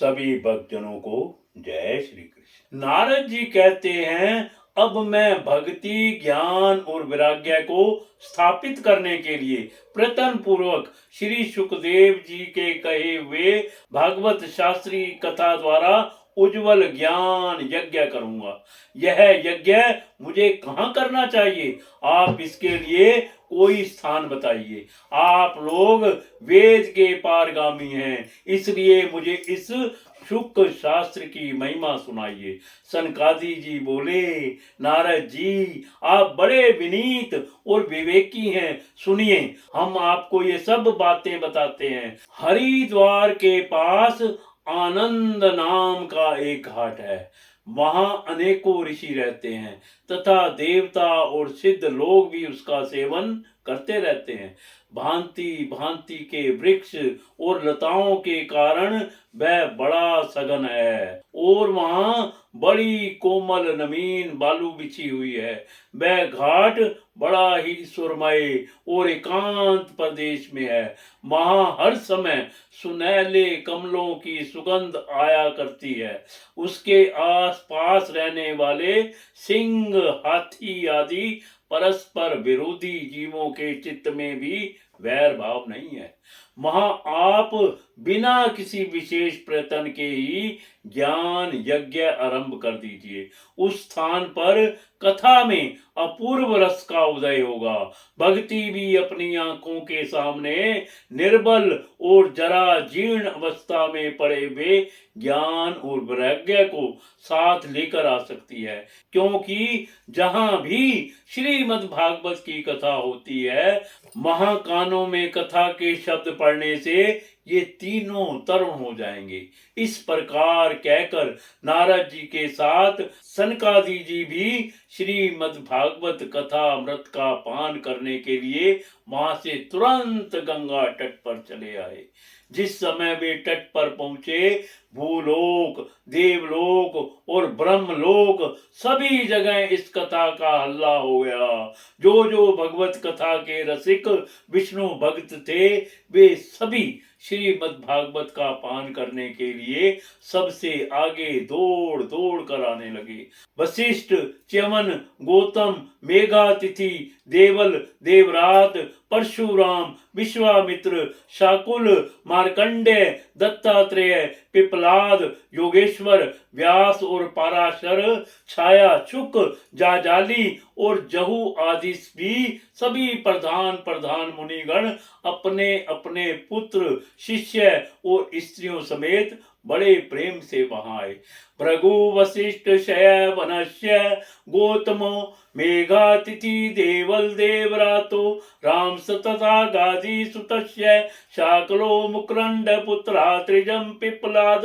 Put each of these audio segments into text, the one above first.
सभी भक्तजनों को जय श्री कृष्ण। नारद जी कहते हैं, अब मैं भक्ति, ज्ञान और वैराग्य को स्थापित करने के लिए प्रयत्न पूर्वक श्री सुखदेव जी के कहे हुए भागवत शास्त्री कथा द्वारा उज्जवल ज्ञान यज्ञ करूंगा। यह यज्ञ मुझे कहाँ करना चाहिए? आप इसके लिए कोई स्थान बताइए। आप लोग वेद के पारगामी हैं, इसलिए मुझे इस शुक शास्त्र की महिमा सुनाइए। सनकादि जी बोले, नारद जी आप बड़े विनीत और विवेकी हैं, सुनिए हम आपको ये सब बातें बताते हैं। हरिद्वार के पास आनंद नाम का एक घाट है। वहां अनेकों ऋषि रहते हैं तथा देवता और सिद्ध लोग भी उसका सेवन करते रहते हैं। भांति भांति के वृक्ष और लताओं के कारण वह बड़ा सघन है और वहां बड़ी कोमल नवीन बालू बिछी हुई है। वह घाट बड़ा ही सुरमय और एकांत प्रदेश में है। वहां हर समय सुनहले कमलों की सुगंध आया करती है। उसके आस पास रहने वाले सिंह, हाथी आदि परस्पर विरोधी जीवों के चित्त में भी वैर भाव नहीं है। वहां आप बिना किसी विशेष प्रयत्न के ही ज्ञान यज्ञ आरंभ कर दीजिए। उस स्थान पर कथा में अपूर्व रस का उदय होगा। भक्ति भी अपनी आंखों के सामने निर्बल और जरा जीर्ण अवस्था में पड़े हुए ज्ञान और वैराग्य को साथ लेकर आ सकती है। क्योंकि जहां भी श्रीमद् भागवत की कथा होती है, वहां कानों में कथा के शब्द पढ़ने से ये तीनों तरुण हो जाएंगे। इस प्रकार कहकर नारद जी के साथ सनकादि जी भी श्रीमद् भागवत कथा अमृत का पान करने के लिए वहां से तुरंत गंगा तट पर चले आए। जिस समय वे तट पर पहुंचे, भूलोक, देवलोक और ब्रह्मलोक सभी जगह इस कथा का हल्ला हो गया। जो जो भगवत कथा के रसिक विष्णु भक्त थे, वे सभी श्रीमद् भागवत का पान करने के लिए सबसे आगे दौड़ दौड़ कर आने लगे। वशिष्ठ, च्यवन, गौतम, मेघातिथि, देवल, देवरात, परशुराम, विश्वामित्र, शाकुल, मार्कंडेय, दत्तात्रेय, पिपलाद, योगेश्वर, व्यास और पाराशर, छाया, शुक, जाजाली और जहू आदि भी सभी प्रधान प्रधान मुनिगण अपने अपने पुत्र, शिष्य और स्त्रियों समेत बड़े प्रेम से वहां आए। भृगु, वशिष्ठ, शय, वनश्य, गौतमो, मेघातिथि, देवल, देवरातो, राम तथा गादी सुतस्य, शाकलो, मुकरंड पुत्रा, त्रिजम, पिपलाद,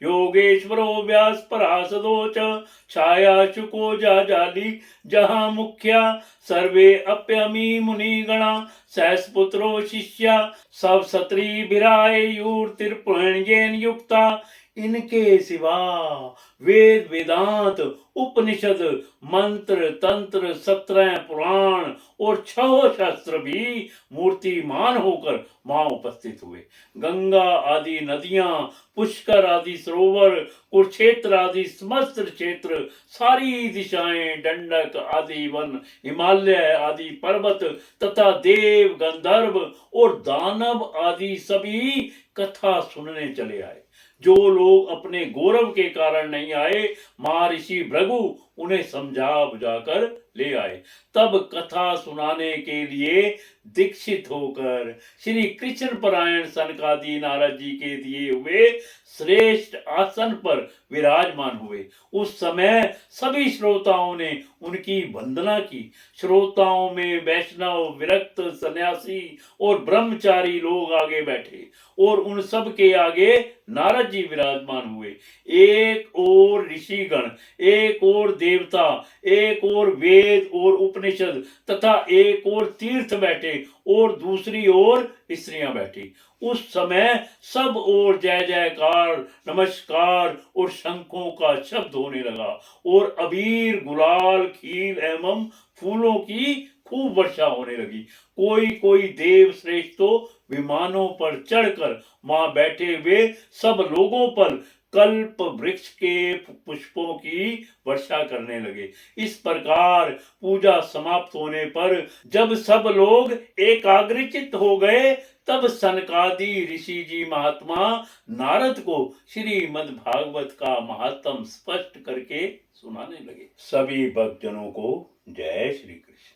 योगेश्वरो, व्यास, पराशदो च, छाया, शुको, जाजाली, जहां मुख्या सर्वे अप्यमी मुनिगणा, सहस्पुत्रो शिष्या, सब सत्री विरायुर्तिर्पुण्येन युक्ता। इनके सिवा वेद, वेदांत, उपनिषद, मंत्र, तंत्र, 17 पुराण और 6 शास्त्र भी मूर्तिमान होकर वहां उपस्थित हुए। गंगा आदि नदियां, पुष्कर आदि सरोवर, कुरुक्षेत्र आदि समस्त क्षेत्र, सारी दिशाएं, दंडक आदि वन, हिमालय आदि पर्वत तथा देव, गंधर्व और दानव आदि सभी कथा सुनने चले आए। जो लोग अपने गौरव के कारण नहीं आए, महर्षि भृगु उन्हें समझा बुझाकर ले आए। तब कथा सुनाने के लिए दीक्षित होकर श्री कृष्ण परायण सनकादि नारद जी के दिए हुए श्रेष्ठ आसन पर विराजमान हुए। उस समय सभी श्रोताओं ने उनकी वंदना की। श्रोताओं में वैष्णव, विरक्त, सन्यासी और ब्रह्मचारी लोग आगे बैठे और उन सब के आगे नारद जी विराजमान हुए। एक और ऋषिगण, एक और देवता, एक और वेद और उपनिषद तथा एक और तीर्थ बैठे और दूसरी ओर स्त्रियां बैठी। उस समय सब ओर जय जयकार, नमस्कार और शंखों का शब्द होने लगा और अबीर, गुलाल, खील एवं फूलों की खूब वर्षा होने लगी। कोई कोई देव श्रेष्ठ तो विमानों पर चढ़कर वहां बैठे हुए सब लोगों पर कल्प वृक्ष के पुष्पों की वर्षा करने लगे। इस प्रकार पूजा समाप्त होने पर जब सब लोग एकाग्रचित्त हो गए, तब सनकादि ऋषि जी महात्मा नारद को श्रीमद् भागवत का महात्म स्पष्ट करके सुनाने लगे। सभी भक्तजनों को जय श्री कृष्ण।